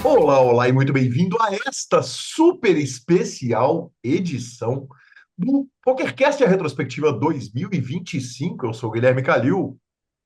Olá, olá e muito bem-vindo a esta super especial edição do PokerCast, a retrospectiva 2025. Eu sou o Guilherme Calil.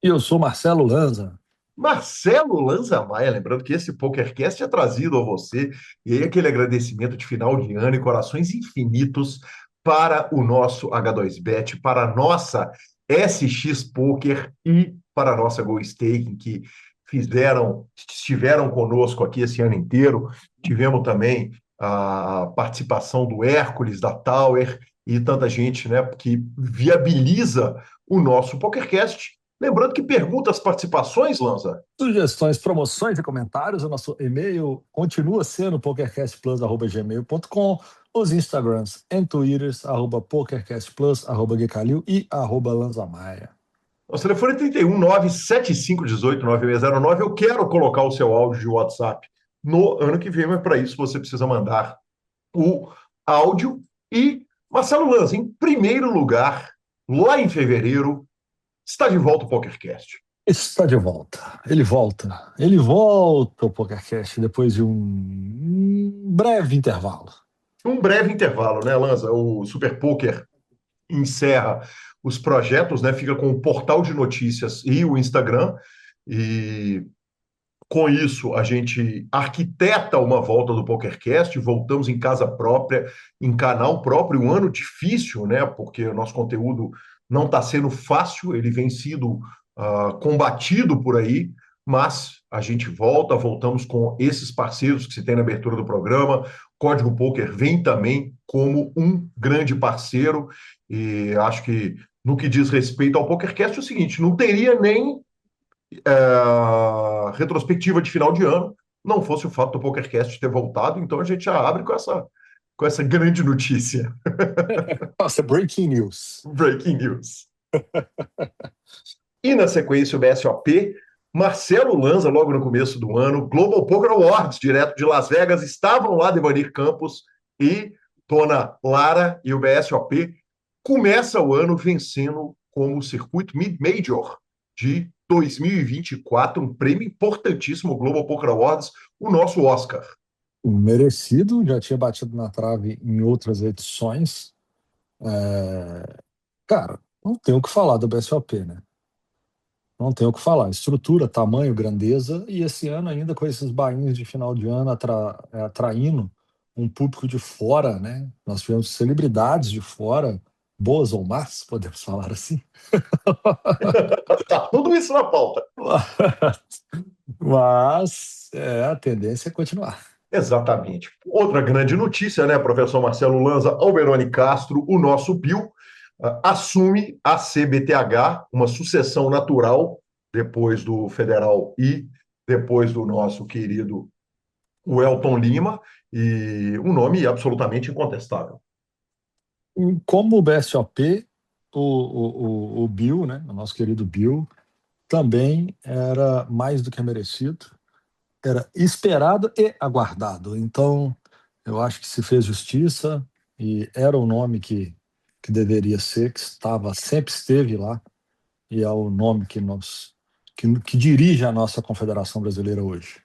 E eu sou Marcelo Lanza. Marcelo Lanza Maia, lembrando que esse PokerCast é trazido a você, e aí aquele agradecimento de final de ano e corações infinitos para o nosso H2Bet, para a nossa SX Poker e para a nossa Go Staking, que estiveram conosco aqui esse ano inteiro. Tivemos também a participação do Hércules, da Tower e tanta gente, né, que viabiliza o nosso PokerCast. Lembrando que perguntas, participações, Lanza? Sugestões, promoções e comentários, o nosso e-mail continua sendo pokercastplus@gmail.com, os Instagrams e Twitters, @pokercastplus, @guicalil e @lanzamaia. Nosso telefone é 31 975 18 9609. Eu quero colocar o seu áudio de WhatsApp no ano que vem, mas para isso você precisa mandar o áudio. E, Marcelo Lanza, em primeiro lugar, lá em fevereiro, está de volta o PokerCast. Está de volta. Ele volta ao PokerCast depois de um breve intervalo. Um breve intervalo, né, Lanza? O Super Poker encerra os projetos, né? Fica com o portal de notícias e o Instagram. E com isso, a gente arquiteta uma volta do PokerCast, voltamos em casa própria, em canal próprio, um ano difícil, né? Porque o nosso conteúdo não está sendo fácil, ele vem sido combatido por aí, mas a gente voltamos com esses parceiros que se tem na abertura do programa. Código Poker vem também como um grande parceiro, e acho que no que diz respeito ao PokerCast é o seguinte, não teria nem retrospectiva de final de ano, não fosse o fato do PokerCast ter voltado, então a gente já abre com essa grande notícia. Nossa, breaking news. Breaking news. E na sequência o BSOP, Marcelo Lanza, logo no começo do ano, Global Poker Awards, direto de Las Vegas, estavam lá Devanir Campos e Dona Lara, e o BSOP começa o ano vencendo como o circuito Mid-Major de 2024, um prêmio importantíssimo, o Global Poker Awards, o nosso Oscar. Merecido, já tinha batido na trave em outras edições. Cara, não tem o que falar do BSOP, né? Não tem o que falar. Estrutura, tamanho, grandeza, e esse ano ainda com esses bainhos de final de ano atraindo um público de fora, né? Nós tivemos celebridades de fora, boas ou más, podemos falar assim. Tá tudo isso na pauta. Mas a tendência é continuar. Exatamente. Outra grande notícia, né, professor Marcelo Lanza, Alberoni Castro, o nosso Bill, assume a CBTH, uma sucessão natural, depois do Federal e depois do nosso querido Elton Lima, e um nome absolutamente incontestável. Como o BSOP, o Bill, né, o nosso querido Bill, também era mais do que merecido, era esperado e aguardado. Então, eu acho que se fez justiça e era o nome que deveria ser, que sempre esteve lá, e é o nome que dirige a nossa Confederação Brasileira hoje.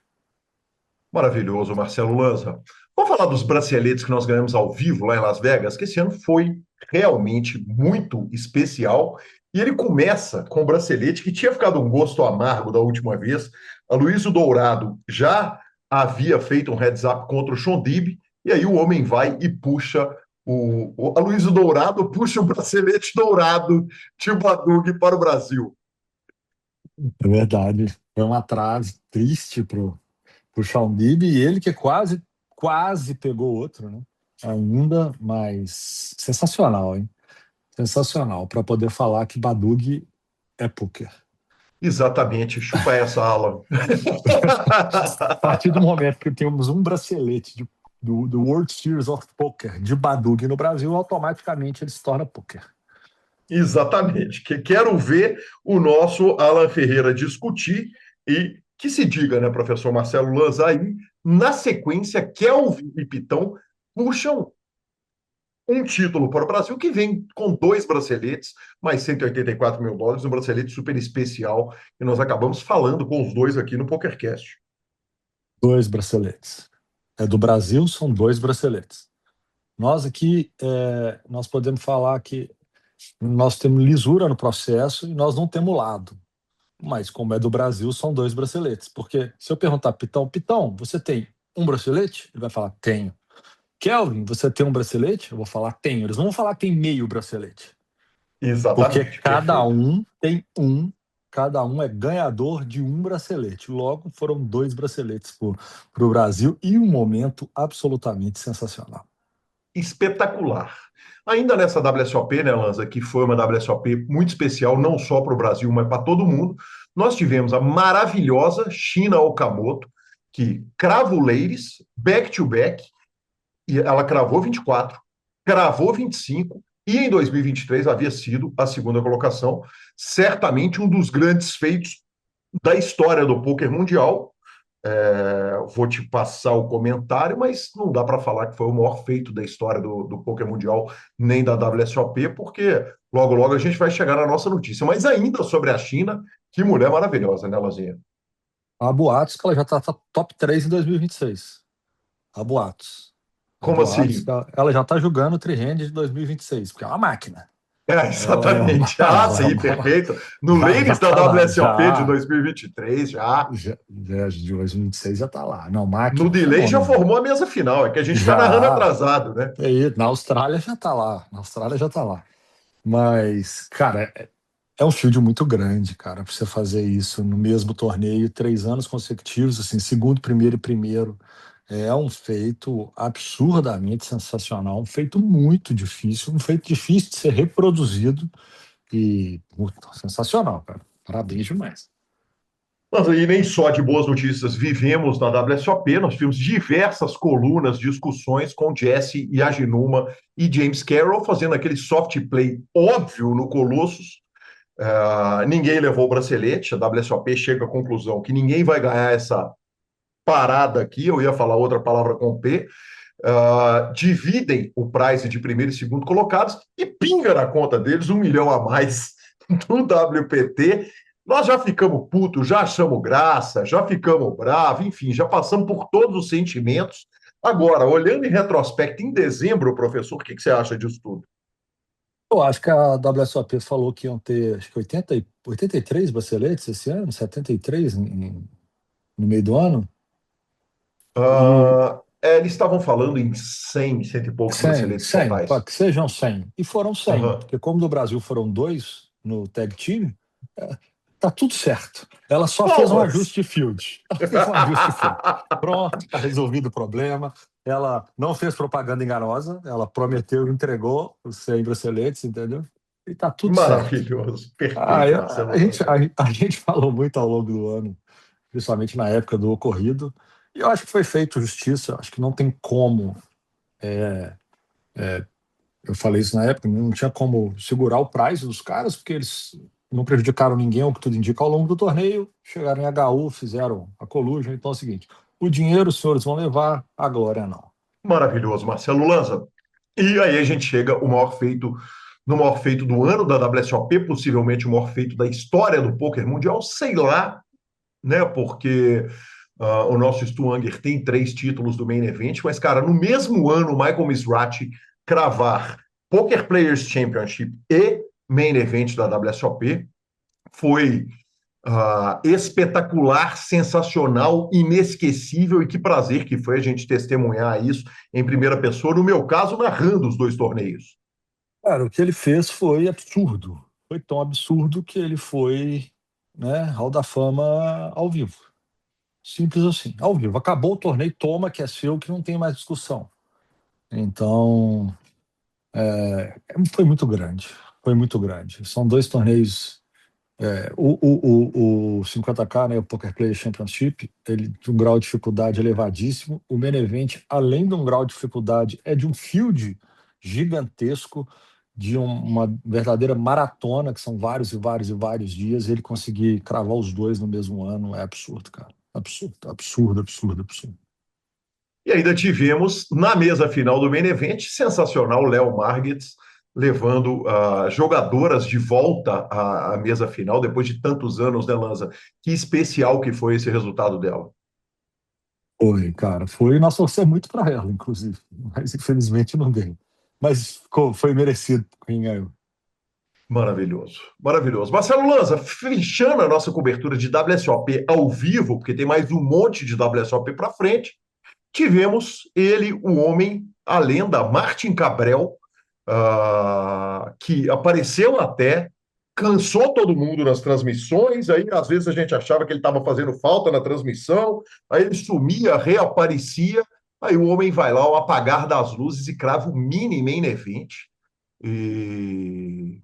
Maravilhoso, Marcelo Lanza. Vamos falar dos braceletes que nós ganhamos ao vivo lá em Las Vegas, que esse ano foi realmente muito especial. E ele começa com o bracelete que tinha ficado um gosto amargo da última vez. A Luísio Dourado já havia feito um heads up contra o Shondib, e aí o homem vai e puxa a Luísio Dourado puxa o bracelete dourado de Badug para o Brasil. É verdade. Foi um atraso triste pro Shaun Bibi, e ele que quase pegou outro, né? Ainda, mas sensacional, hein? Sensacional, para poder falar que Badug é poker. Exatamente, chupa essa, Alan. A partir do momento que temos um bracelete do World Series of Poker de Badug no Brasil, automaticamente ele se torna poker. Exatamente. Quero ver o nosso Alan Ferreira discutir e que se diga, né, professor Marcelo Lanza, aí, na sequência, Kelvin e Pitão puxam um título para o Brasil que vem com dois braceletes, mais US$ 184 mil, um bracelete super especial, e nós acabamos falando com os dois aqui no PokerCast. Dois braceletes. É do Brasil, são dois braceletes. Nós aqui, nós podemos falar que nós temos lisura no processo e nós não temos lado. Mas como é do Brasil, são dois braceletes. Porque se eu perguntar, Pitão, você tem um bracelete? Ele vai falar, tenho. Kelvin, você tem um bracelete? Eu vou falar, tenho. Eles não vão falar que tem meio bracelete. Porque Exatamente, perfeito. cada um é ganhador de um bracelete. Logo, foram dois braceletes para o Brasil e um momento absolutamente sensacional. Espetacular. Ainda nessa WSOP, né, Lanza, que foi uma WSOP muito especial, não só para o Brasil, mas para todo mundo, nós tivemos a maravilhosa China Okamoto, que cravo ladies, back-to-back, e ela cravou 24, cravou 25, e em 2023 havia sido a segunda colocação, certamente um dos grandes feitos da história do pôquer mundial. Vou te passar o comentário, mas não dá para falar que foi o maior feito da história do pôquer mundial, nem da WSOP, porque logo, logo a gente vai chegar na nossa notícia. Mas ainda sobre a China, que mulher maravilhosa, né, Lazinha? Há boatos que ela já está top 3 em 2026. Há boatos. Há Como boatos que assim? ela já está jogando o Tri-Hand de 2026, porque é uma máquina. Ela é uma. Exatamente. Ah, Ela é sim, uma perfeito. No já Ladies da está lá, WSOP de 2023, já. de 2026 já está lá. Não, No máquina, delay já fenômeno. formou a mesa final. É que a gente está narrando Já. atrasado, né? Na Austrália já está lá. Na Austrália já está lá. Mas, cara, é um field muito grande, cara, para você fazer isso no mesmo torneio, 3 anos consecutivos, assim, segundo, primeiro e primeiro. É um feito absurdamente sensacional, um feito muito difícil, um feito difícil de ser reproduzido e puta, sensacional, cara. Parabéns demais. Mas aí nem só de boas notícias vivemos na WSOP, nós tivemos diversas colunas, discussões com Jesse e Aginuma e James Carroll fazendo aquele soft play óbvio no Colossus. Ninguém levou o bracelete, a WSOP chega à conclusão que ninguém vai ganhar essa parada aqui, eu ia falar outra palavra com P. Dividem o prize de primeiro e segundo colocados e pinga na conta deles 1 milhão a mais do WPT. Nós já ficamos putos, já achamos graça, já ficamos bravos, enfim, já passamos por todos os sentimentos. Agora, olhando em retrospecto, em dezembro, professor, o que você acha disso tudo? Eu acho que a WSOP falou que iam ter, acho que 83 braceletes esse ano, 73 no meio do ano, e Eles estavam falando em 100, cento e poucos 100, braceletes 100, para totais. que sejam 100. E foram 100, Uhum. porque como do Brasil foram dois no tag team, tá tudo certo. Ela só fez um Palmas! ajuste de field. Ela fez um ajuste de field. Pronto, tá resolvido o problema. Ela não fez propaganda enganosa, ela prometeu e entregou os 100 braceletes, entendeu? E tá tudo certo. Maravilhoso, Ah, perfeito, Marcelo Lanza. a gente falou muito ao longo do ano, principalmente na época do ocorrido, e eu acho que foi feito justiça, eu acho que não tem como. Eu falei isso na época, não tinha como segurar o prize dos caras, porque eles não prejudicaram ninguém, o que tudo indica, ao longo do torneio. Chegaram em HU, fizeram a collusion. Então é o seguinte: o dinheiro os senhores vão levar, a glória não. Maravilhoso, Marcelo Lanza. E aí a gente chega o maior feito, no maior feito do ano da WSOP, possivelmente o maior feito da história do poker mundial, sei lá, né? Porque o nosso Stu Unger tem 3 títulos do Main Event, mas, cara, no mesmo ano, o Michael Mizrachi cravar Poker Players Championship e Main Event da WSOP foi espetacular, sensacional, inesquecível, e que prazer que foi a gente testemunhar isso em primeira pessoa, no meu caso, narrando os dois torneios. Cara, o que ele fez foi absurdo. Foi tão absurdo que ele foi, né, Hall da Fama ao vivo. Simples assim, ao vivo. Acabou o torneio, toma que é seu, que não tem mais discussão. Então, foi muito grande. Foi muito grande. São dois torneios. O 50K, né, o Poker Players Championship, ele tem um grau de dificuldade elevadíssimo. O Main Event, além de um grau de dificuldade, é de um field gigantesco, de uma verdadeira maratona, que são vários e vários e vários dias. Ele conseguir cravar os dois no mesmo ano é absurdo, cara. Absurdo, absurdo, absurdo, absurdo. E ainda tivemos, na mesa final do Main Event, sensacional, Léo Marguerite levando jogadoras de volta à mesa final, depois de tantos anos, né, Lanza? Que especial que foi esse resultado dela. Foi, cara. Foi. Nós torcemos muito para ela, inclusive. Mas infelizmente não deu. Mas foi merecido quem ganhou. Maravilhoso, maravilhoso. Marcelo Lanza, fechando a nossa cobertura de WSOP ao vivo, porque tem mais um monte de WSOP para frente, tivemos ele, o homem, a lenda, Martin Cabrel, que apareceu até, cansou todo mundo nas transmissões, aí às vezes a gente achava que ele estava fazendo falta na transmissão, aí ele sumia, reaparecia, aí o homem vai lá ao apagar das luzes e crava o mini main event. E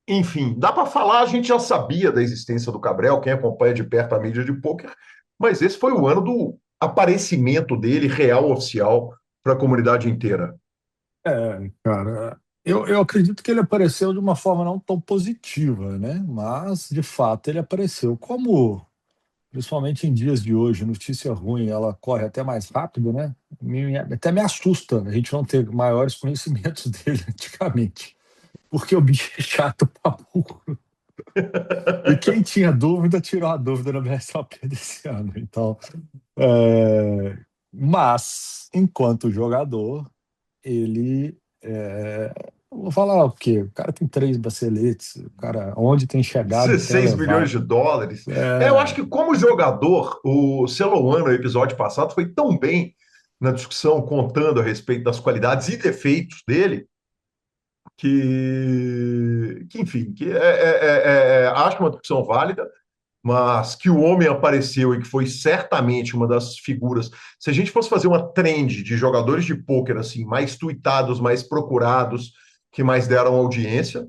enfim, dá para falar, a gente já sabia da existência do Cabral, quem acompanha de perto a mídia de pôquer, mas esse foi o ano do aparecimento dele real, oficial, para a comunidade inteira. Cara, eu acredito que ele apareceu de uma forma não tão positiva, né? Mas, de fato, ele apareceu. Como, principalmente em dias de hoje, notícia ruim, ela corre até mais rápido, né? Até me assusta a gente não ter maiores conhecimentos dele antigamente. Porque o bicho é chato pra burro. E quem tinha dúvida, tirou a dúvida no BSOP desse ano. Então, é, mas, enquanto jogador, ele. Vou falar o quê? O cara tem 3 braceletes, o cara, onde tem chegado, tem 16 milhões levado. de dólares. Eu acho É, que, como jogador, o Celoan, no episódio passado, foi tão bem na discussão, contando a respeito das qualidades e defeitos dele, enfim, acho uma discussão válida, mas que o homem apareceu e que foi certamente uma das figuras. Se a gente fosse fazer uma trend de jogadores de pôquer assim, mais tuitados, mais procurados, que mais deram audiência,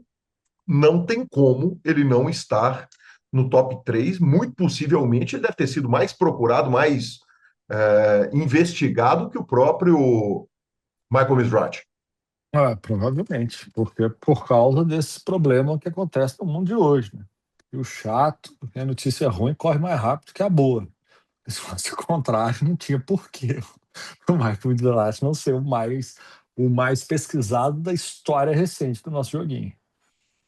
não tem como ele não estar no top 3. Muito possivelmente ele deve ter sido mais procurado, mais investigado que o próprio Michael Mizrachi. provavelmente, porque por causa desse problema que acontece no mundo de hoje, né? E o chato, a notícia ruim corre mais rápido que a boa. Se fosse o contrário, não tinha porquê o Michael Mizrachi não ser o mais pesquisado da história recente do nosso joguinho.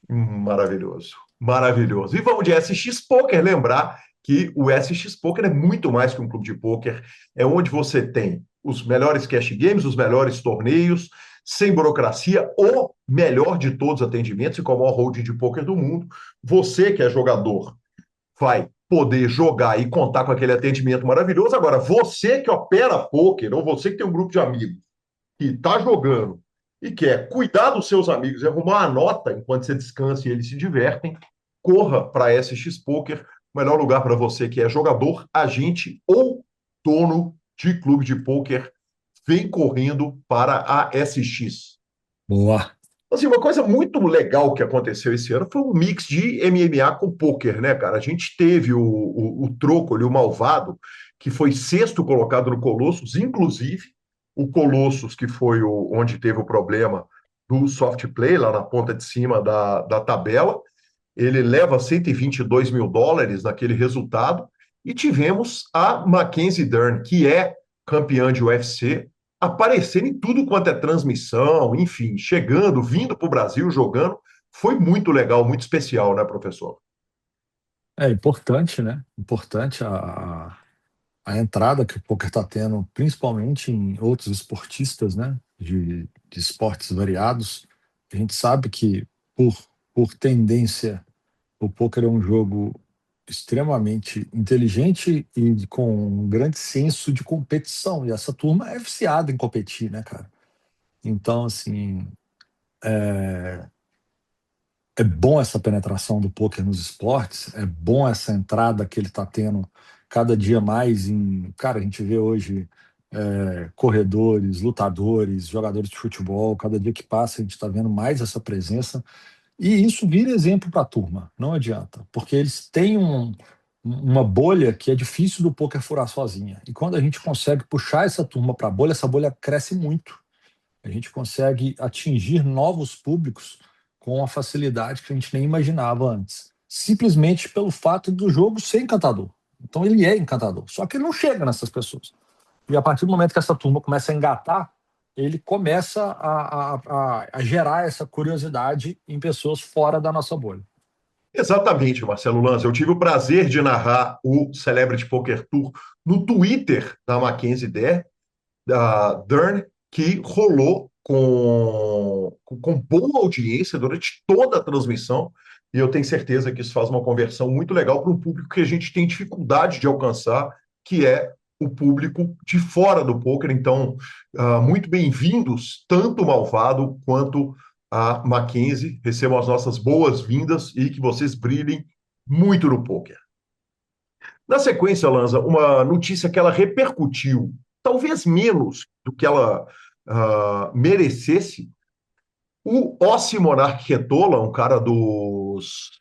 Maravilhoso, maravilhoso. E vamos de SX Poker, lembrar que o SX Poker é muito mais que um clube de poker, é onde você tem os melhores cash games, os melhores torneios, sem burocracia, o melhor de todos os atendimentos e com a maior holding de poker do mundo. Você que é jogador vai poder jogar e contar com aquele atendimento maravilhoso. Agora, você que opera poker, ou você que tem um grupo de amigos que está jogando e quer cuidar dos seus amigos e arrumar a nota enquanto você descansa e eles se divertem, corra para a SX Poker, o melhor lugar para você que é jogador, agente ou dono de clube de poker. Vem correndo para a SX. Boa. Assim, uma coisa muito legal que aconteceu esse ano foi um mix de MMA com poker, né, cara? A gente teve o Troco ali, o Malvado, que foi sexto colocado no Colossus, inclusive o Colossus, que foi onde teve o problema do soft play, lá na ponta de cima da tabela. Ele leva 122 mil dólares naquele resultado. E tivemos a Mackenzie Dern, que é campeã de UFC, aparecendo em tudo quanto é transmissão, enfim, chegando, vindo para o Brasil, jogando. Foi muito legal, muito especial, né, professor? É importante, né? Importante a entrada que o poker está tendo, principalmente em outros esportistas, né? De esportes variados. A gente sabe que, por, por tendência, o poker é um jogo extremamente inteligente e com um grande senso de competição. E essa turma é viciada em competir, né, cara? Então, assim, é bom essa penetração do poker nos esportes, é bom essa entrada que ele está tendo cada dia mais em. Cara, a gente vê hoje corredores, lutadores, jogadores de futebol, cada dia que passa a gente está vendo mais essa presença. E isso vira exemplo para a turma, não adianta, porque eles têm uma bolha que é difícil do poker furar sozinha. E quando a gente consegue puxar essa turma para a bolha, essa bolha cresce muito. A gente consegue atingir novos públicos com uma facilidade que a gente nem imaginava antes. Simplesmente pelo fato do jogo ser encantador. Então ele é encantador. Só que ele não chega nessas pessoas. E a partir do momento que essa turma começa a engatar, ele começa a gerar essa curiosidade em pessoas fora da nossa bolha. Exatamente, Marcelo Lanza. Eu tive o prazer de narrar o Celebrity Poker Tour no Twitter da Mackenzie Dern, que rolou com boa audiência durante toda a transmissão. E eu tenho certeza que isso faz uma conversão muito legal para um público que a gente tem dificuldade de alcançar, que é o público de fora do poker. Então, muito bem-vindos, tanto o Malvado quanto a Mackenzie. Recebam as nossas boas-vindas e que vocês brilhem muito no poker. Na sequência, Lanza, uma notícia que ela repercutiu, talvez menos do que ela merecesse. O Ossi Monark Retola, um cara dos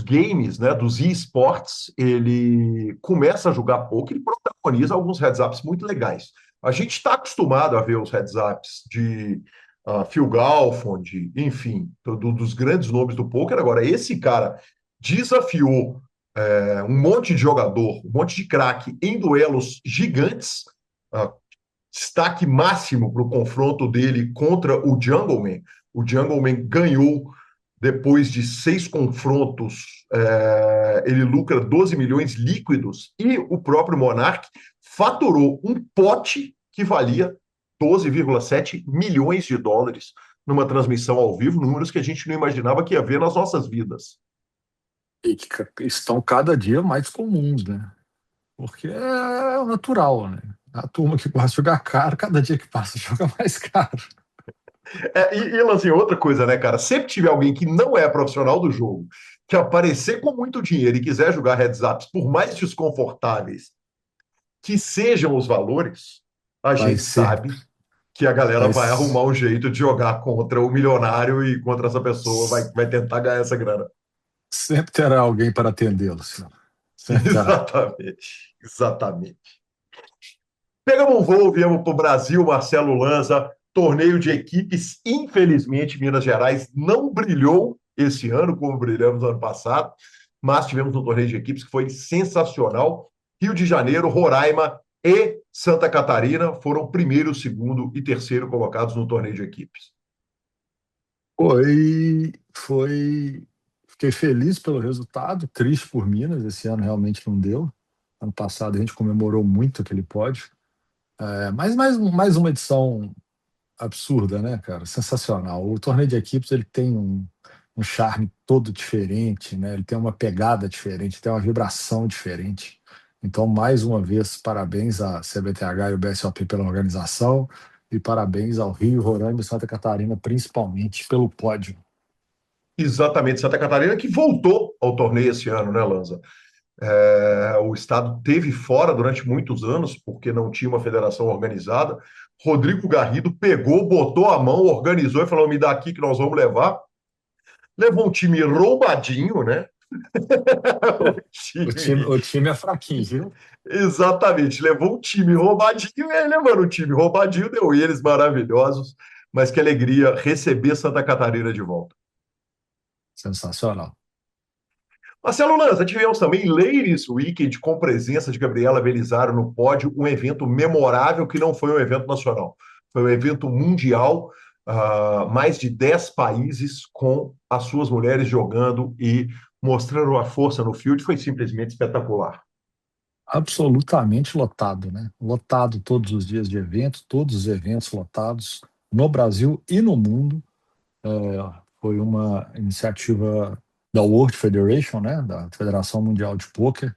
games, né, dos esportes, ele começa a jogar poker e protagoniza alguns heads-ups muito legais. A gente está acostumado a ver os heads-ups de Phil Galfond, enfim, dos grandes nomes do poker. Agora, esse cara desafiou um monte de jogador, um monte de craque em duelos gigantes. Uh, Destaque máximo para o confronto dele contra o Jungleman. O Jungleman ganhou depois de 6 confrontos, ele lucra 12 milhões líquidos e o próprio Monark faturou um pote que valia 12,7 milhões de dólares numa transmissão ao vivo, números que a gente não imaginava que ia ver nas nossas vidas. E que estão cada dia mais comuns, né? Porque é o natural, né? A turma que gosta de jogar caro, cada dia que passa joga mais caro. Assim, outra coisa, né, cara? Sempre tiver alguém que não é profissional do jogo, que aparecer com muito dinheiro e quiser jogar heads-ups, por mais desconfortáveis que sejam os valores, a Vai gente ser, sabe que a galera vai, vai arrumar um jeito de jogar contra o milionário e contra essa pessoa, vai tentar ganhar essa grana. sempre terá alguém para atendê-lo, senhor. Sempre terá. Exatamente, exatamente. Pegamos um voo, viemos para o Brasil, Marcelo Lanza, torneio de equipes. Infelizmente, Minas Gerais não brilhou esse ano, como brilhamos no ano passado, mas tivemos um torneio de equipes que foi sensacional. Rio de Janeiro, Roraima e Santa Catarina foram primeiro, segundo e terceiro colocados no torneio de equipes. Foi. Fiquei feliz pelo resultado, triste por Minas, esse ano realmente não deu. Ano passado a gente comemorou muito aquele pódio. Mas mais uma edição absurda, né, cara? Sensacional. O torneio de equipes ele tem um charme todo diferente, né? Ele tem uma pegada diferente, tem uma vibração diferente. Então, mais uma vez, parabéns à CBTH e o BSOP pela organização e parabéns ao Rio, Roraima e Santa Catarina, principalmente pelo pódio. Exatamente, Santa Catarina que voltou ao torneio esse ano, né, Lanza? O Estado teve fora durante muitos anos, porque não tinha uma federação organizada. Rodrigo Garrido pegou, botou a mão, organizou e falou: me dá aqui que nós vamos levar. Levou um time roubadinho, né? Pô, o o time, time, o time é fraquinho, viu? exatamente, levou um time roubadinho, e aí, levando um time roubadinho, deu eles maravilhosos. Mas que alegria receber Santa Catarina de volta. Sensacional. Marcelo Lanza, tivemos também Ladies Weekend com presença de Gabriela Belizaro no pódio, um evento memorável que não foi um evento nacional, foi um evento mundial, mais de 10 países com as suas mulheres jogando e mostrando a força no field, foi simplesmente espetacular. Absolutamente lotado, né? Lotado todos os dias de evento, todos os eventos lotados no Brasil e no mundo. Foi uma iniciativa da World Federation, né? Da Federação Mundial de Pôquer.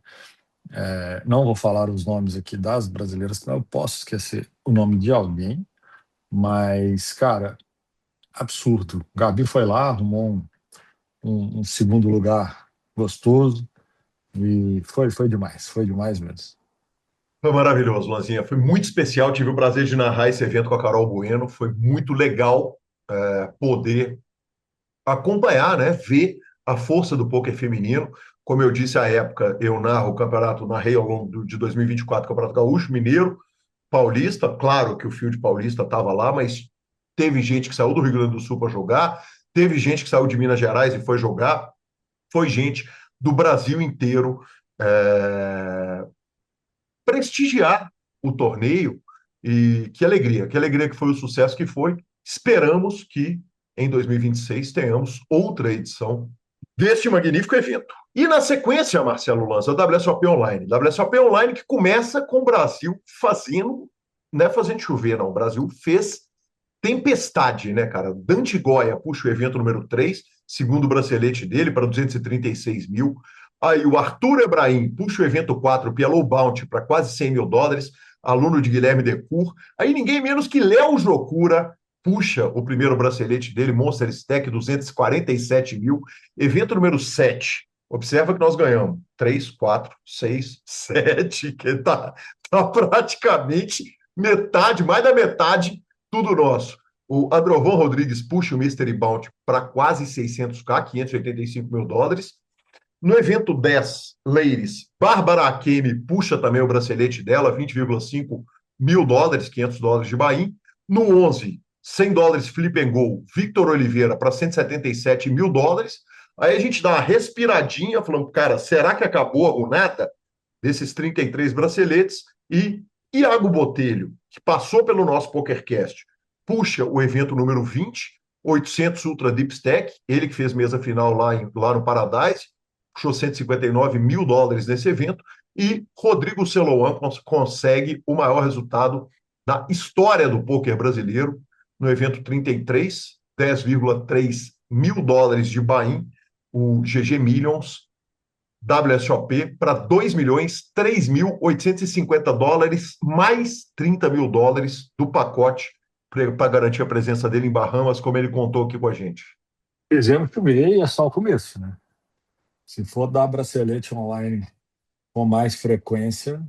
Não vou falar os nomes aqui das brasileiras, senão eu posso esquecer o nome de alguém, mas, cara, absurdo. Gabi foi lá, arrumou um segundo lugar gostoso e foi demais mesmo. Foi maravilhoso, Lanzinha, foi muito especial, tive o prazer de narrar esse evento com a Carol Bueno, foi muito legal poder acompanhar, né, ver a força do poker feminino. Como eu disse à época, eu narro o campeonato, narrei ao longo de 2024 o Campeonato Gaúcho, Mineiro, Paulista. Claro que o Field Paulista estava lá, mas teve gente que saiu do Rio Grande do Sul para jogar, teve gente que saiu de Minas Gerais e foi jogar, foi gente do Brasil inteiro prestigiar o torneio e que alegria que foi o sucesso que foi. Esperamos que em 2026 tenhamos outra edição deste magnífico evento. E na sequência, Marcelo lança a WSOP Online. WSOP Online que começa com o Brasil fazendo, não é fazendo chover, não. O Brasil fez tempestade, né, cara? Dante Goya puxa o evento número 3, segundo bracelete dele, para 236 mil. Aí o Arthur Ebrahim puxa o evento 4, Pielo Bounty, para quase 100 mil dólares, aluno de Guilherme Decour. Aí ninguém menos que Léo Jocura puxa o primeiro bracelete dele, Monster Stack, 247 mil. Evento número 7. Observa que nós ganhamos 3, 4, 6, 7, que tá praticamente metade, mais da metade, tudo nosso. O Adrovan Rodrigues puxa o Mystery Bounty para quase 600k, 585 mil dólares. No evento 10, Ladies, Bárbara Akemi puxa também o bracelete dela, 20,5 mil dólares, 500 dólares de Bahia. No 11, 100 dólares Flip and Go, Victor Oliveira para 177 mil dólares. Aí a gente dá uma respiradinha, falando, cara, será que acabou o nada desses 33 braceletes? E Iago Botelho, que passou pelo nosso PokerCast, puxa o evento número 20, 800 Ultra Deep Stack, ele que fez mesa final lá no Paradise, puxou 159 mil dólares nesse evento, e Rodrigo Celoan consegue o maior resultado da história do poker brasileiro no evento 33, 10,3 mil dólares de buy-in, o GG Millions, WSOP, para 2 milhões 3.850 dólares, mais 30 mil dólares do pacote para garantir a presença dele em Bahamas, como ele contou aqui com a gente. Fizemos chover e é só o começo, né? Se for dar bracelete online com mais frequência,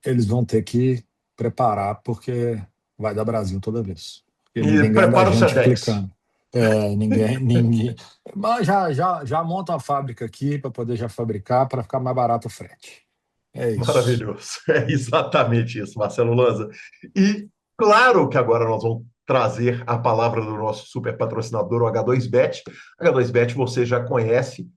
eles vão ter que preparar, porque vai dar Brasil toda vez. Porque E ninguém ganha da prepara o gente Sedex. clicando. Ninguém. Mas já monta uma fábrica aqui para poder já fabricar, para ficar mais barato o frete. É isso. Maravilhoso. É exatamente isso, Marcelo Lanza. E claro que agora nós vamos trazer a palavra do nosso super patrocinador, o H2Bet. H2Bet você já conhece,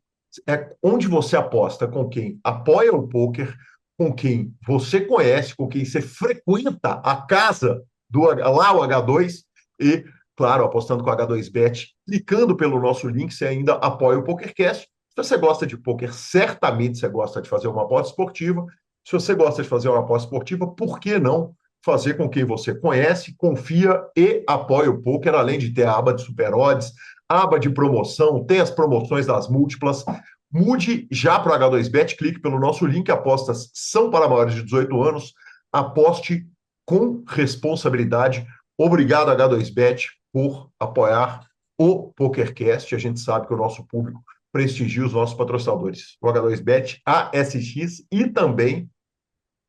é onde você aposta com quem apoia o poker, com quem você conhece, com quem você frequenta a casa lá o H2 e, claro, apostando com o H2Bet, clicando pelo nosso link, você ainda apoia o PokerCast. Se você gosta de poker, certamente você gosta de fazer uma aposta esportiva. Se você gosta de fazer uma aposta esportiva, por que não fazer com quem você conhece, confia e apoia o poker, além de ter a aba de super odds, a aba de promoção, tem as promoções das múltiplas. Mude já para o H2Bet, clique pelo nosso link, apostas são para maiores de 18 anos, aposte com responsabilidade. Obrigado, H2Bet, por apoiar o PokerCast. A gente sabe que o nosso público prestigia os nossos patrocinadores, o H2Bet, a SX e também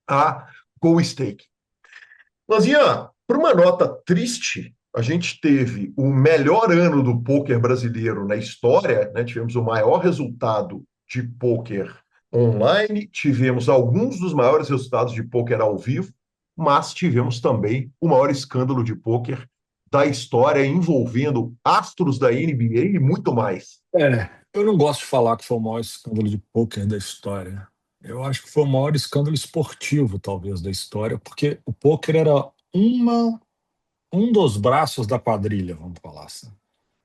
a GoStake. Lanzinha, por uma nota triste, a gente teve o melhor ano do poker brasileiro na história, né? Tivemos o maior resultado de poker online, tivemos alguns dos maiores resultados de poker ao vivo, mas tivemos também o maior escândalo de poker da história envolvendo astros da NBA e muito mais. Eu não gosto de falar que foi o maior escândalo de pôquer da história. Eu acho que foi o maior escândalo esportivo, talvez, da história, porque o pôquer era um dos braços da quadrilha, vamos falar assim.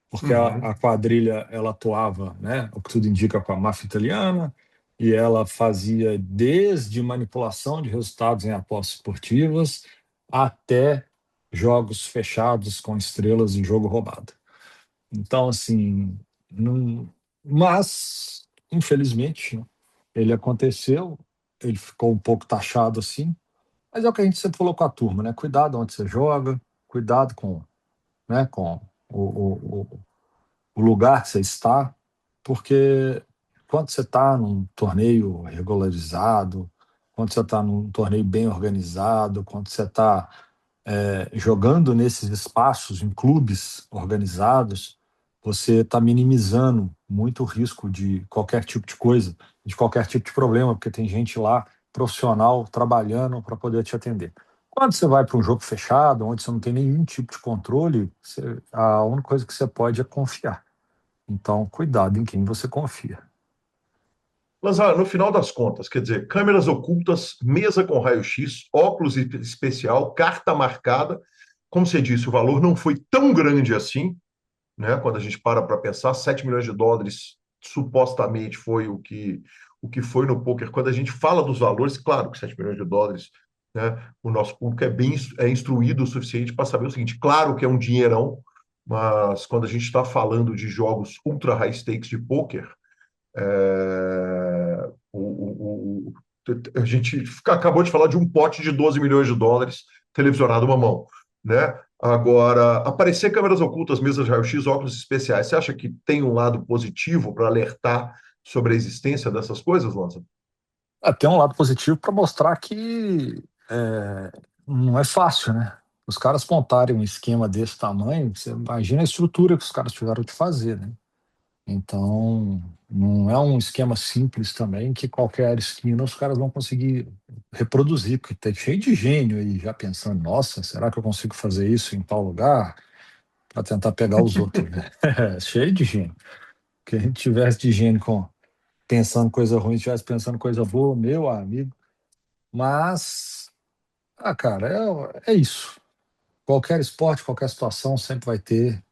Porque a Uhum. quadrilha, ela atuava, né, o que tudo indica, com a máfia italiana, e ela fazia desde manipulação de resultados em apostas esportivas até jogos fechados com estrelas em jogo roubado. Então, assim, não, mas, infelizmente, ele aconteceu, ele ficou um pouco taxado assim, mas é o que a gente sempre falou com a turma, né? Cuidado onde você joga, cuidado com, né, com o lugar que você está, porque quando você está num torneio regularizado, quando você está num torneio bem organizado, quando você está jogando nesses espaços, em clubes organizados, você está minimizando muito o risco de qualquer tipo de coisa, de qualquer tipo de problema, porque tem gente lá profissional trabalhando para poder te atender. Quando você vai para um jogo fechado, onde você não tem nenhum tipo de controle, a única coisa que você pode é confiar. Então, cuidado em quem você confia. Mas no final das contas, quer dizer, câmeras ocultas, mesa com raio-x, óculos especial, carta marcada. Como você disse, o valor não foi tão grande assim, né? Quando a gente para pensar, US$ 7 milhões supostamente foi o que foi no poker. Quando a gente fala dos valores, claro que US$ 7 milhões, né? O nosso público é instruído o suficiente para saber o seguinte: claro que é um dinheirão, mas quando a gente está falando de jogos ultra high stakes de poker, a gente acabou de falar de um pote de US$ 12 milhões televisionado uma mão, né? Agora, aparecer câmeras ocultas, mesas de raio-x, óculos especiais, você acha que tem um lado positivo para alertar sobre a existência dessas coisas, Lança? Tem um lado positivo para mostrar que não é fácil, né? Os caras montarem um esquema desse tamanho, você imagina a estrutura que os caras tiveram de fazer, né? Então, não é um esquema simples também que qualquer esquina os caras vão conseguir reproduzir, porque tem cheio de gênio aí já pensando, nossa, será que eu consigo fazer isso em tal lugar para tentar pegar os outros, né? Cheio de gênio. Que a gente tivesse de gênio pensando coisa ruim, estivesse pensando coisa boa, meu amigo. Mas, cara, é isso. Qualquer esporte, qualquer situação sempre vai ter,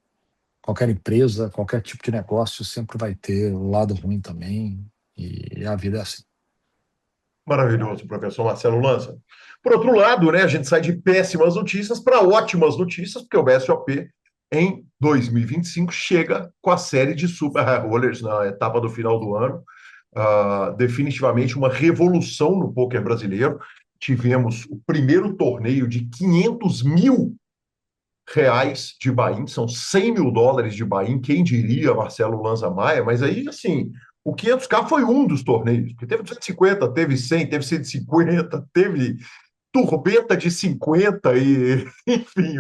qualquer empresa, qualquer tipo de negócio sempre vai ter o lado ruim também. E a vida é assim. Maravilhoso, professor Marcelo Lança. Por outro lado, né, a gente sai de péssimas notícias para ótimas notícias, porque o BSOP, em 2025, chega com a série de Super High Rollers na etapa do final do ano. Definitivamente uma revolução no poker brasileiro. Tivemos o primeiro torneio de R$ 500 mil de buy-in, são US$ 100 mil de buy-in, quem diria, Marcelo Lanza Maia, mas aí, assim, o 500K foi um dos torneios, porque teve 250, teve 100, teve 150, teve turbeta de 50 e, enfim,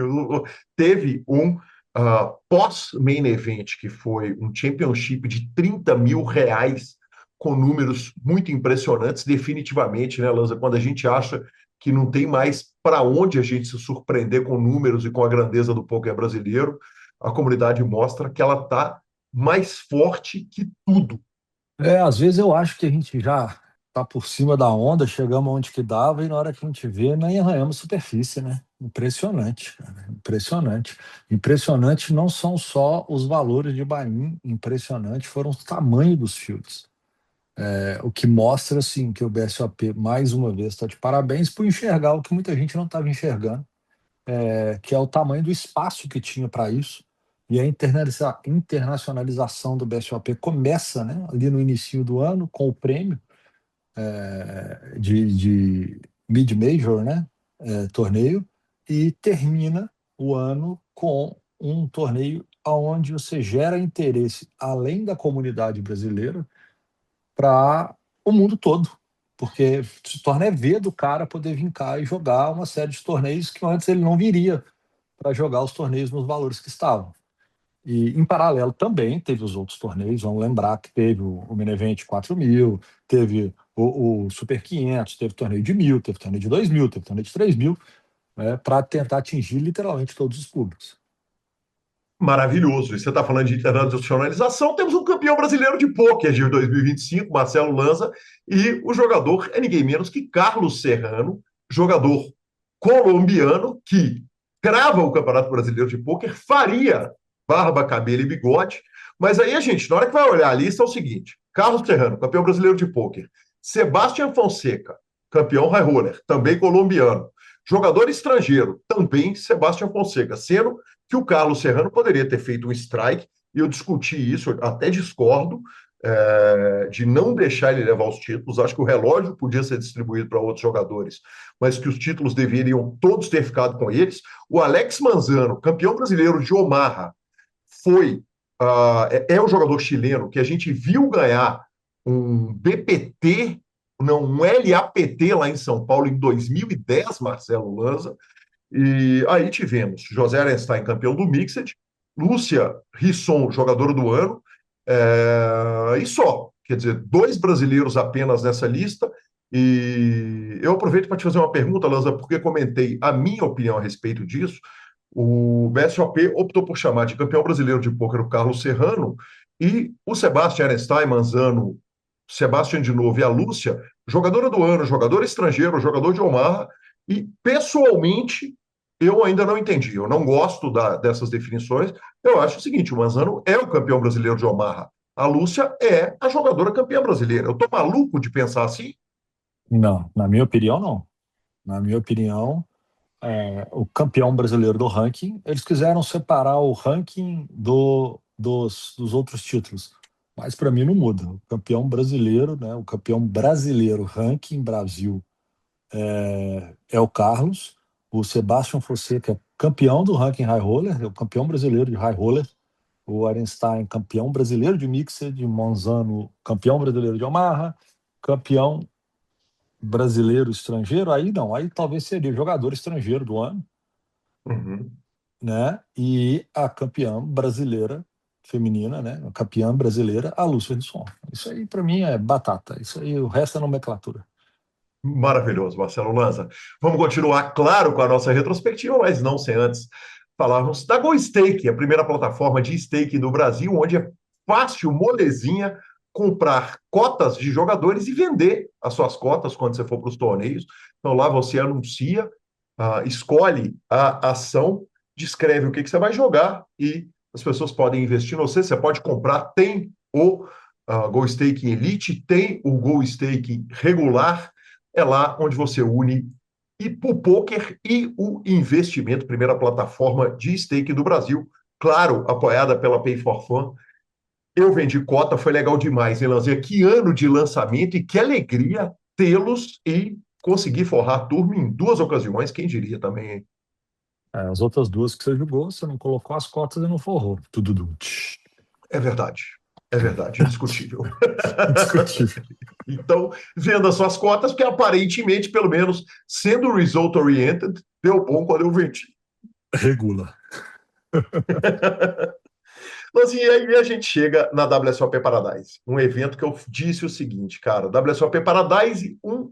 teve um pós-main event, que foi um championship de R$ 30 mil, com números muito impressionantes, definitivamente, né, Lanza, quando a gente acha que não tem mais para onde a gente se surpreender com números e com a grandeza do poker brasileiro, a comunidade mostra que ela está mais forte que tudo. Às vezes eu acho que a gente já tá por cima da onda, chegamos onde que dava e na hora que a gente vê, nem arranhamos superfície, né? Impressionante, cara. Impressionante. Impressionante não são só os valores de buy-in, impressionante foram os tamanhos dos fields. O que mostra, assim, que o BSOP, mais uma vez, está de parabéns por enxergar o que muita gente não estava enxergando, que é o tamanho do espaço que tinha para isso. E a internacionalização do BSOP começa, né, ali no início do ano com o prêmio de mid-major, né, torneio, e termina o ano com um torneio onde você gera interesse além da comunidade brasileira para o mundo todo, porque se torna ver do cara poder vir cá e jogar uma série de torneios que antes ele não viria para jogar os torneios nos valores que estavam. E, em paralelo, também teve os outros torneios. Vamos lembrar que teve o Menevent 4 mil, teve o Super 500, teve torneio de 1.000, teve torneio de 2 mil, teve torneio de 3 mil, né, para tentar atingir literalmente todos os públicos. Maravilhoso. E você está falando de internacionalização. Temos um campeão brasileiro de pôquer de 2025, Marcelo Lanza, e o jogador é ninguém menos que Carlos Serrano, jogador colombiano que crava o Campeonato Brasileiro de Pôquer, faria barba, cabelo e bigode. Mas aí a gente, na hora que vai olhar a lista, é o seguinte: Carlos Serrano, campeão brasileiro de pôquer, Sebastião Fonseca, campeão high roller, também colombiano. Jogador estrangeiro, também Sebastião Fonseca, sendo que o Carlos Serrano poderia ter feito um strike, e eu discuti isso, até discordo, de não deixar ele levar os títulos. Acho que o relógio podia ser distribuído para outros jogadores, mas que os títulos deveriam todos ter ficado com eles. O Alex Manzano, campeão brasileiro de Omaha, é o jogador chileno que a gente viu ganhar um BPT, não, um LAPT lá em São Paulo em 2010, Marcelo Lanza. E aí tivemos José Arenstein, campeão do Mixed, Lúcia Risson, jogadora do ano, e só. Quer dizer, dois brasileiros apenas nessa lista. E eu aproveito para te fazer uma pergunta, Lanza, porque comentei a minha opinião a respeito disso. O BSOP optou por chamar de campeão brasileiro de pôquer o Carlos Serrano e o Sebastião Arenstein, Manzano, Sebastian de novo e a Lúcia, jogadora do ano, jogador estrangeiro, jogador de Omaha, e pessoalmente eu ainda não entendi. Eu não gosto dessas definições. Eu acho o seguinte: o Manzano é o campeão brasileiro de Omaha. A Lúcia é a jogadora campeã brasileira. Eu tô maluco de pensar assim? Não, na minha opinião, não. Na minha opinião, o campeão brasileiro do ranking, eles quiseram separar o ranking dos outros títulos. Mas para mim não muda. O campeão brasileiro, né? O campeão brasileiro ranking Brasil é o Carlos. O Sebastian Fonseca é campeão do ranking High Roller, é o campeão brasileiro de High Roller. O Arenstein, campeão brasileiro de Mixed, Monzano, campeão brasileiro de Omaha, campeão brasileiro estrangeiro, aí não, aí talvez seria o jogador estrangeiro do ano, Uhum. né? E a campeã brasileira feminina, né? A campeã brasileira, a Lúcia Risson. Isso aí para mim é batata. Isso aí o resto é nomenclatura. Maravilhoso, Marcelo Lanza. Vamos continuar, claro, com a nossa retrospectiva, mas não sem antes falarmos da GoStake, a primeira plataforma de staking do Brasil, onde é fácil, molezinha, comprar cotas de jogadores e vender as suas cotas quando você for para os torneios. Então lá você anuncia, escolhe a ação, descreve o que você vai jogar e as pessoas podem investir no você. Você pode comprar, tem o GoStaking Elite, tem o GoStaking regular. É lá onde você une o poker e o investimento, primeira plataforma de stake do Brasil, claro, apoiada pela Pay for Fun. Eu vendi cota, foi legal demais, hein, Lanzinha? Que ano de lançamento e que alegria tê-los e conseguir forrar a turma em duas ocasiões, quem diria também, hein? As outras duas que você jogou, você não colocou as cotas e não forrou. Tudo. É verdade, indiscutível. Indiscutível. Então, venda suas cotas, porque aparentemente, pelo menos, sendo result-oriented, deu bom quando eu vendi. Regula. Mas e aí a gente chega na WSOP Paradise, um evento que eu disse o seguinte, cara, WSOP Paradise, um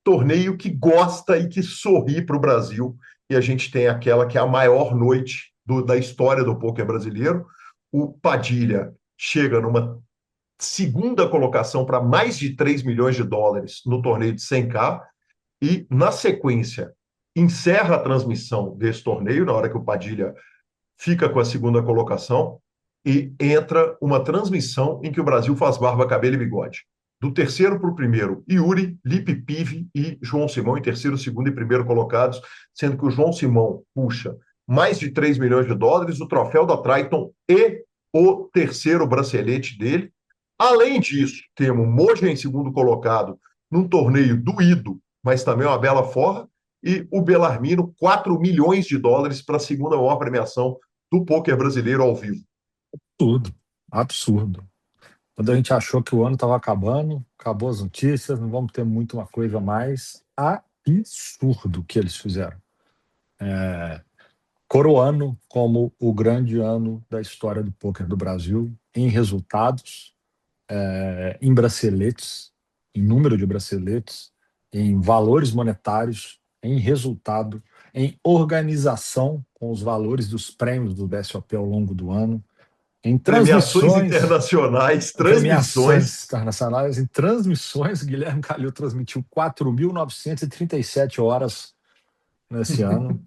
torneio que gosta e que sorri para o Brasil, e a gente tem aquela que é a maior noite da história do poker brasileiro. O Padilha chega numa segunda colocação para mais de 3 milhões de dólares no torneio de 100K, e na sequência encerra a transmissão desse torneio, na hora que o Padilha fica com a segunda colocação, e entra uma transmissão em que o Brasil faz barba, cabelo e bigode. Do terceiro para o primeiro, Yuri, Lipe Pive e João Simão em terceiro, segundo e primeiro colocados, sendo que o João Simão puxa mais de 3 milhões de dólares, o troféu da Triton e o terceiro bracelete dele. Além disso, temos Moja em segundo colocado num torneio doído, mas também uma bela forra, e o Belarmino, 4 milhões de dólares para a segunda maior premiação do pôquer brasileiro ao vivo. Tudo. Absurdo. Quando a gente achou que o ano estava acabando, acabou as notícias, não vamos ter muito uma coisa a mais. Absurdo o que eles fizeram. Coroando como o grande ano da história do pôquer do Brasil, em resultados, em braceletes, em número de braceletes, em valores monetários, em resultado, em organização com os valores dos prêmios do BSOP ao longo do ano, em Premiações transmissões, internacionais, transmissões. premiações internacionais, em transmissões. Guilherme Calil transmitiu 4.937 horas nesse ano.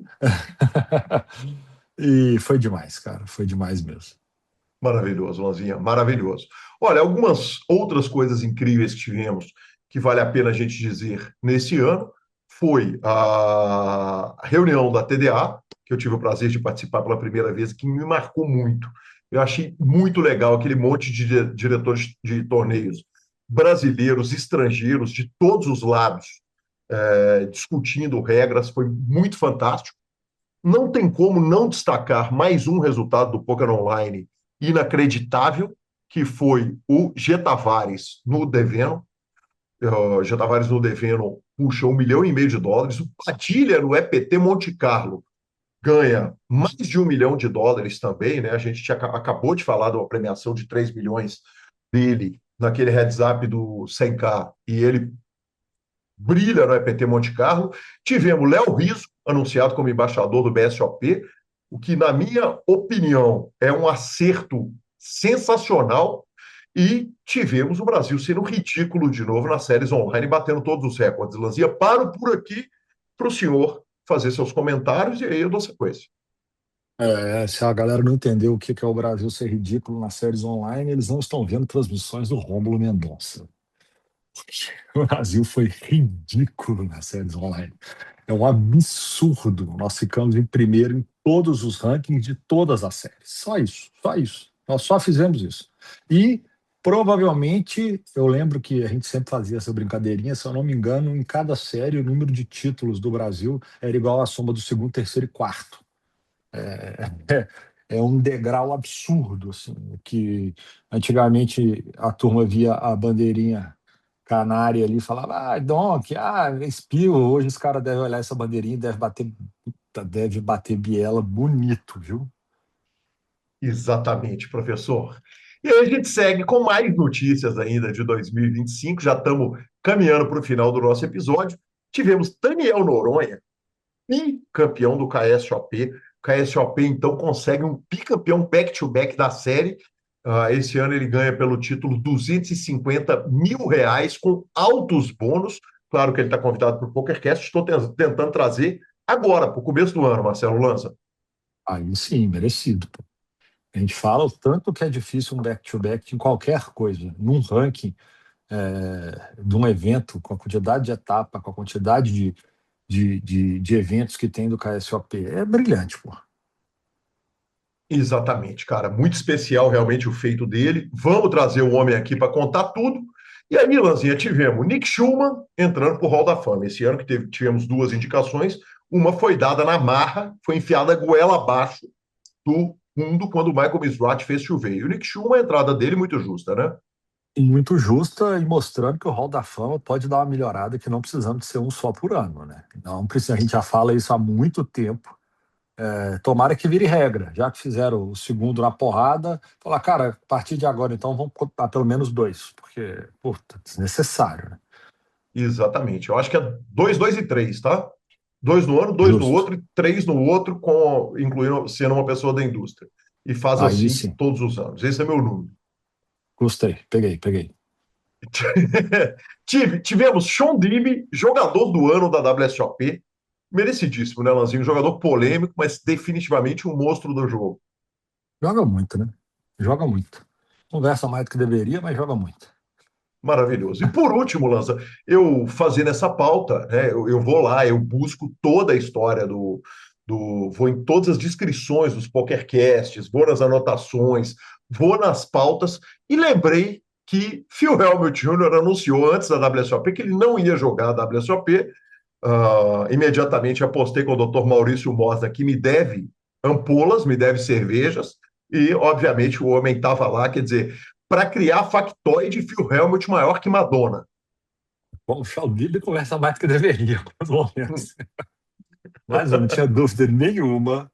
E foi demais, cara. Foi demais mesmo. Maravilhoso, Lanzinha, maravilhoso. Olha, algumas outras coisas incríveis que tivemos que vale a pena a gente dizer nesse ano foi a reunião da TDA, que eu tive o prazer de participar pela primeira vez, que me marcou muito. Eu achei muito legal aquele monte de diretores de torneios brasileiros, estrangeiros, de todos os lados, discutindo regras, foi muito fantástico. Não tem como não destacar mais um resultado do Poker Online inacreditável, que foi o G. Tavares no Deveno. O G. Tavares no Deveno puxa 1,5 milhão de dólares. O Padilha no EPT Monte Carlo ganha mais de 1 milhão de dólares também, né? A gente acabou de falar de uma premiação de 3 milhões dele naquele heads up do 100K, e ele brilha no EPT Monte Carlo. Tivemos Léo Rizzo, anunciado como embaixador do BSOP, o que, na minha opinião, é um acerto sensacional. E tivemos o Brasil sendo ridículo de novo nas séries online, batendo todos os recordes. Lanzinha, paro por aqui para o senhor fazer seus comentários e aí eu dou sequência. Se a galera não entendeu o que é o Brasil ser ridículo nas séries online, eles não estão vendo transmissões do Rômulo Mendonça. O Brasil foi ridículo nas séries online. É um absurdo. Nós ficamos em primeiro em todos os rankings de todas as séries. Só isso, só isso. Nós só fizemos isso. E provavelmente, eu lembro que a gente sempre fazia essa brincadeirinha, se eu não me engano, em cada série o número de títulos do Brasil era igual à soma do segundo, terceiro e quarto. É um degrau absurdo, assim, que antigamente a turma via a bandeirinha canária ali e falava, Donk, espio, hoje os caras devem olhar essa bandeirinha e deve bater biela bonito, viu? Exatamente, professor. E aí a gente segue com mais notícias ainda de 2025. Já estamos caminhando para o final do nosso episódio. Tivemos Daniel Noronha, bicampeão do KSOP. KSOP, então, consegue um bicampeão back-to-back da série. Esse ano ele ganha pelo título R$ 250 mil, com altos bônus. Claro que ele está convidado para o PokerCast. Estou tentando trazer agora, para o começo do ano, Marcelo Lanza. Aí sim, merecido. Pô. A gente fala o tanto que é difícil um back-to-back em qualquer coisa, num ranking de um evento, com a quantidade de etapa, com a quantidade de eventos que tem do KSOP. É brilhante, pô. Exatamente, cara. Muito especial realmente o feito dele. Vamos trazer o homem aqui para contar tudo. E aí, Lanzinha, tivemos Nick Schumann entrando para o Hall da Fama. Esse ano que tivemos duas indicações. Uma foi dada na marra, foi enfiada goela abaixo do fundo quando o Michael Mizrachi fez chover. E o Nick Schumann, a entrada dele muito justa, né? E muito justa e mostrando que o Hall da Fama pode dar uma melhorada que não precisamos de ser um só por ano, né? Não precisa, a gente já fala isso há muito tempo. Tomara que vire regra, já que fizeram o segundo na porrada, falar, cara, a partir de agora então vamos contar pelo menos dois, porque, puta, desnecessário, né? Exatamente. Eu acho que é dois, dois e três, tá? Dois no ano, dois no Justo. outro e três no outro, incluindo sendo uma pessoa da indústria. E faz Aí assim sim, todos os anos. Esse é meu número. gostei, peguei. Tivemos Sean Dibby, jogador do ano da WSOP. Merecidíssimo, né, Lanzinho? Um jogador polêmico, mas definitivamente um monstro do jogo. Joga muito, né? Joga muito. Conversa mais do que deveria, mas joga muito. Maravilhoso. E por último, Lanza, eu fazendo essa pauta, né, eu vou lá, eu busco toda a história vou em todas as descrições dos PokerCasts, vou nas anotações, vou nas pautas, e lembrei que Phil Hellmuth Jr. anunciou antes da WSOP que ele não ia jogar a WSOP. Imediatamente apostei com o Dr. Maurício Mosna, que me deve ampolas, me deve cervejas, e obviamente o homem estava lá, quer dizer, para criar factoide Phil Hellmuth maior que Madonna. Bom, o Chalmille conversa mais do que deveria, pelo momentos. Mas eu não tinha dúvida nenhuma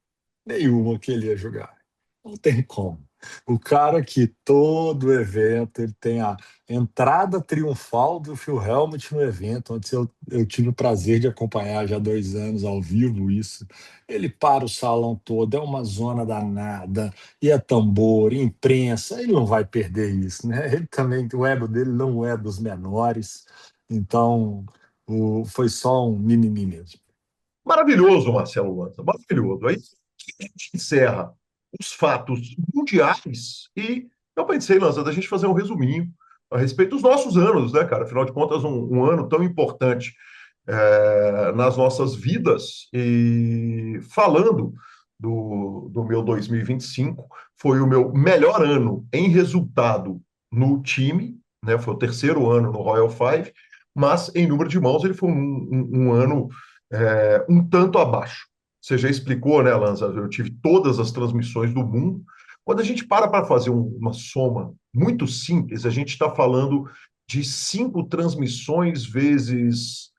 que ele ia jogar. Não tem como. O cara que todo evento ele tem a entrada triunfal do Phil Hellmuth no evento, onde eu tive o prazer de acompanhar já há 2 anos ao vivo isso. Ele para o salão todo, é uma zona danada, e é tambor, e imprensa, ele não vai perder isso, né? Ele também, o ego dele não é dos menores, então foi só um mimimi mesmo. Maravilhoso, Marcelo Lanza, maravilhoso. Aí a gente encerra os fatos mundiais e eu pensei, Lanza, da gente fazer um resuminho a respeito dos nossos anos, né, cara? Afinal de contas, um ano tão importante nas nossas vidas. E falando do meu 2025, foi o meu melhor ano em resultado no time, né? Foi o terceiro ano no Royal Five, mas em número de mãos ele foi um ano um tanto abaixo. Você já explicou, né, Lanza? Eu tive todas as transmissões do mundo. Quando a gente para fazer uma soma muito simples, a gente está falando de 5 transmissões vezes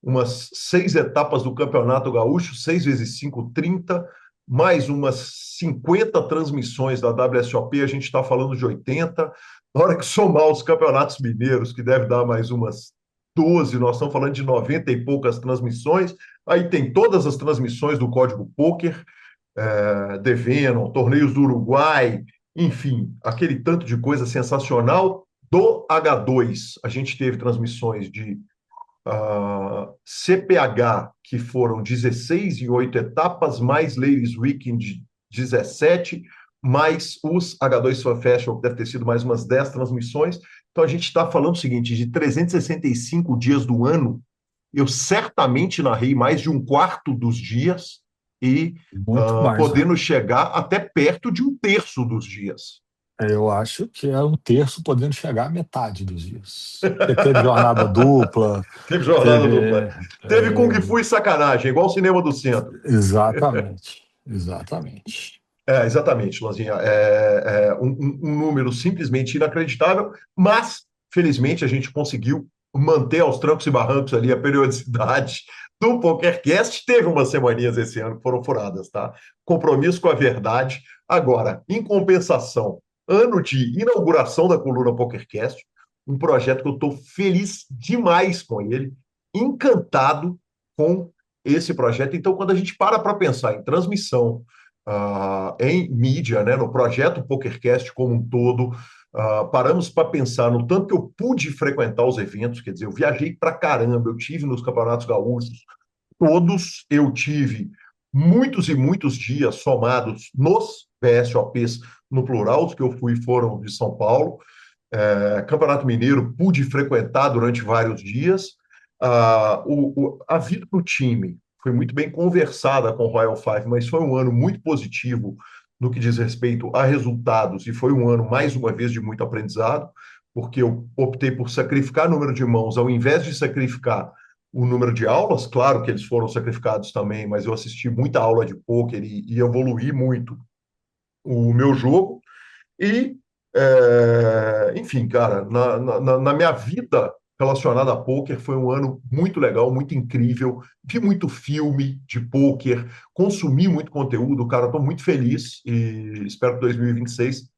umas 6 etapas do Campeonato Gaúcho, 6 vezes 5, 30, mais umas 50 transmissões da WSOP, a gente está falando de 80. Na hora que somar os campeonatos mineiros, que deve dar mais umas 12, nós estamos falando de 90 e poucas transmissões. Aí tem todas as transmissões do Código Poker, The Venom, torneios do Uruguai, enfim, aquele tanto de coisa sensacional do H2. A gente teve transmissões de CPH, que foram 16 em 8 etapas, mais Ladies Weekend 17, mais os H2 Sun Festival, que deve ter sido mais umas 10 transmissões. Então a gente está falando o seguinte: de 365 dias do ano, eu certamente narrei mais de um quarto dos dias e Muito mais, né? podendo chegar até perto de um terço dos dias. Eu acho que é um terço podendo chegar à metade dos dias. Porque teve jornada dupla, Teve jornada dupla. teve. Teve Kung Fu e sacanagem, igual o cinema do centro. Exatamente, exatamente. Exatamente, Lanzinha. Um número simplesmente inacreditável, mas, felizmente, a gente conseguiu manter aos trancos e barrancos ali a periodicidade do PokerCast. Teve umas semaninhas esse ano que foram furadas, tá? Compromisso com a verdade. Agora, em compensação, ano de inauguração da coluna PokerCast, um projeto que eu estou feliz demais com ele, encantado com esse projeto. Então, quando a gente para pensar em transmissão, em mídia, né, no projeto PokerCast como um todo, paramos para pensar no tanto que eu pude frequentar os eventos, quer dizer, eu viajei para caramba, eu tive nos campeonatos gaúchos, todos eu tive muitos e muitos dias somados nos VSOPs no plural, os que eu fui foram de São Paulo, Campeonato Mineiro pude frequentar durante vários dias. A vida do time foi muito bem conversada com o Royal Five, mas foi um ano muito positivo no que diz respeito a resultados, e foi um ano, mais uma vez, de muito aprendizado, porque eu optei por sacrificar número de mãos ao invés de sacrificar o número de aulas. Claro que eles foram sacrificados também, mas eu assisti muita aula de pôquer e evoluí muito o meu jogo. E, enfim, cara, na minha vida relacionada a pôquer, foi um ano muito legal, muito incrível. Vi muito filme de pôquer, consumi muito conteúdo, cara. Estou muito feliz e espero que 2026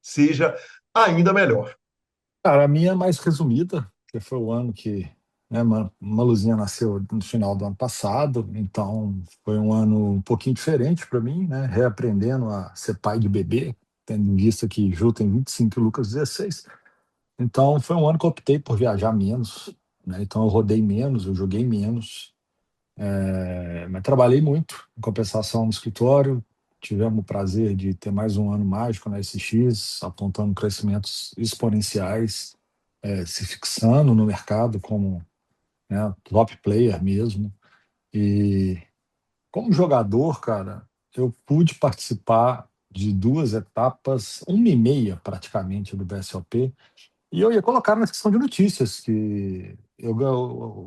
seja ainda melhor. Cara, a minha é mais resumida, porque foi o ano que, né, uma Luzinha nasceu no final do ano passado, então foi um ano um pouquinho diferente para mim, né? Reaprendendo a ser pai de bebê, tendo em vista que Ju tem 25 e Lucas 16. Então foi um ano que eu optei por viajar menos, né? Então eu rodei menos, eu joguei menos, mas trabalhei muito, em compensação no escritório. Tivemos o prazer de ter mais um ano mágico na SX, apontando crescimentos exponenciais, se fixando no mercado como, né, top player mesmo. E como jogador, cara, eu pude participar de duas etapas, uma e meia praticamente do BSOP, e eu ia colocar na seção de notícias que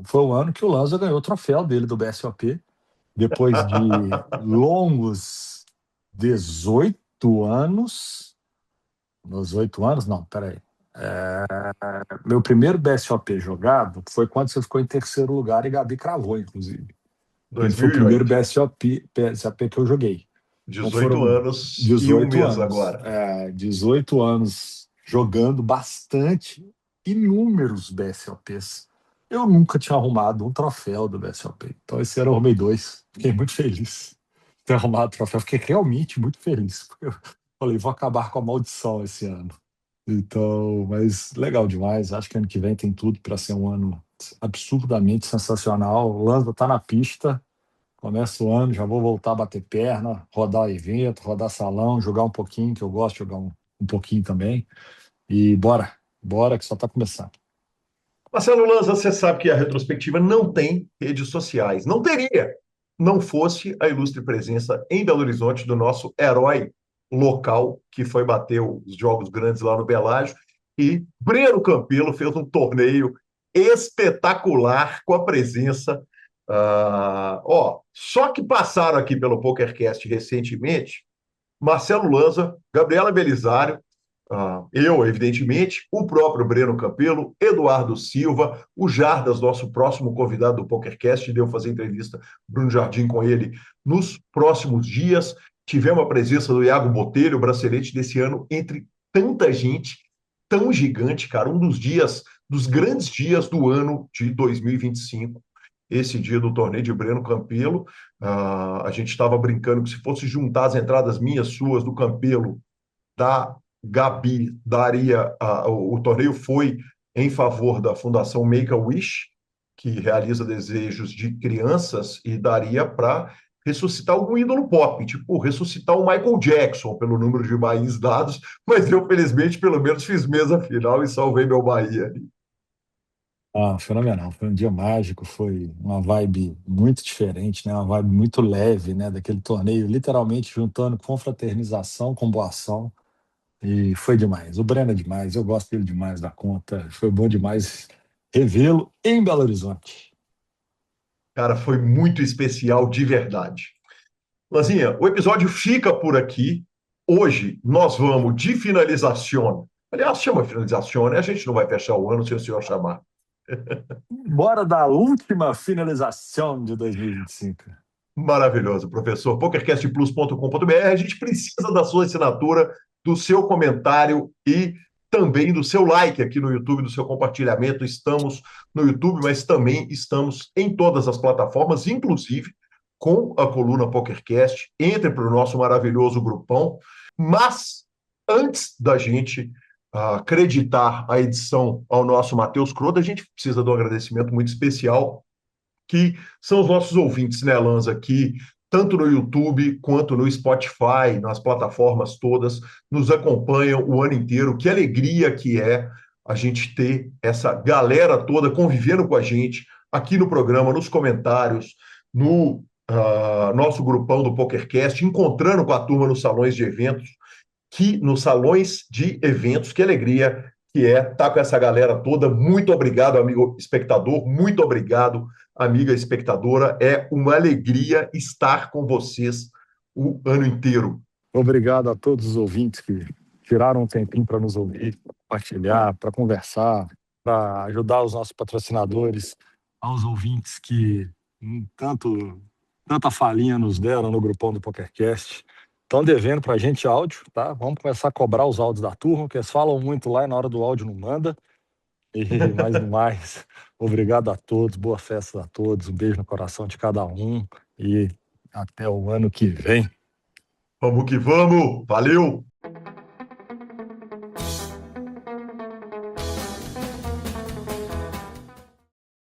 foi o ano que o Lanza ganhou o troféu dele do BSOP, depois de longos 18 anos. Nos 8 anos? Não, peraí. Meu primeiro BSOP jogado foi quando você ficou em terceiro lugar e Gabi cravou, inclusive. Esse foi o primeiro 2008, BSOP que eu joguei. Então 18 foram anos e um 18 mês anos. agora. 18 anos jogando bastante, inúmeros BSOPs. Eu nunca tinha arrumado um troféu do BSOP. Então esse ano eu arrumei dois. Fiquei muito feliz de ter arrumado o troféu. Fiquei realmente muito feliz. Porque eu falei, vou acabar com a maldição esse ano. Então, mas legal demais. Acho que ano que vem tem tudo para ser um ano absurdamente sensacional. O Lando tá na pista. Começa o ano, já vou voltar a bater perna, rodar evento, rodar salão, jogar um pouquinho, que eu gosto de jogar um pouquinho também. E bora, bora que só tá começando. Marcelo Lanza, você sabe que a retrospectiva não tem redes sociais. Não teria, não fosse a ilustre presença em Belo Horizonte do nosso herói local, que foi bater os jogos grandes lá no Belágio. E Breno Campelo fez um torneio espetacular com a presença. Só que passaram aqui pelo PokerCast recentemente Marcelo Lanza, Gabriela Belisário, eu, evidentemente, o próprio Breno Campelo, Eduardo Silva, o Jardas, nosso próximo convidado do PokerCast, deu fazer entrevista Bruno Jardim com ele nos próximos dias. Tivemos a presença do Iago Botelho, o bracelete desse ano, entre tanta gente, tão gigante, cara, um dos dias, dos grandes dias do ano de 2025. Esse dia do torneio de Breno Campelo, a gente estava brincando que se fosse juntar as entradas minhas, suas, do Campelo, da Gabi daria. O torneio foi em favor da Fundação Make-A-Wish, que realiza desejos de crianças, e daria para ressuscitar algum ídolo pop, tipo ressuscitar o Michael Jackson, pelo número de Bahias dados, mas eu, felizmente, pelo menos fiz mesa final e salvei meu Bahia. Ah, fenomenal. Foi um dia mágico, foi uma vibe muito diferente, né? Uma vibe muito leve, né? Daquele torneio, literalmente juntando confraternização com boa ação. E foi demais. O Breno é demais, eu gosto dele demais da conta. Foi bom demais revê-lo em Belo Horizonte. Cara, foi muito especial de verdade. Lanzinha, o episódio fica por aqui. Hoje nós vamos de finalização. Aliás, chama finalização, né? A gente não vai fechar o ano se o senhor chamar. Bora da última finalização de 2025. Maravilhoso, professor. PokerCastPlus.com.br. A gente precisa da sua assinatura, do seu comentário e também do seu like aqui no YouTube, do seu compartilhamento. Estamos no YouTube, mas também estamos em todas as plataformas, inclusive com a coluna PokerCast. Entre para o nosso maravilhoso grupão. Mas antes da gente acreditar a edição ao nosso Matheus Croda, a gente precisa de um agradecimento muito especial que são os nossos ouvintes, né, Lanza, aqui, tanto no YouTube quanto no Spotify, nas plataformas todas, nos acompanham o ano inteiro. Que alegria que é a gente ter essa galera toda convivendo com a gente aqui no programa, nos comentários, no nosso grupão do PokerCast, encontrando com a turma nos salões de eventos, nos salões de eventos, que alegria que é estar com essa galera toda. Muito obrigado, amigo espectador, muito obrigado, amiga espectadora. É uma alegria estar com vocês o ano inteiro. Obrigado a todos os ouvintes que tiraram um tempinho para nos ouvir, compartilhar, para conversar, para ajudar os nossos patrocinadores, aos ouvintes que tanta falinha nos deram no grupão do PokerCast. Estão devendo para a gente áudio, tá? Vamos começar a cobrar os áudios da turma, que eles falam muito lá e na hora do áudio não manda. E mais no mais, obrigado a todos, boa festa a todos, um beijo no coração de cada um e até o ano que vem. Vamos que vamos! Valeu!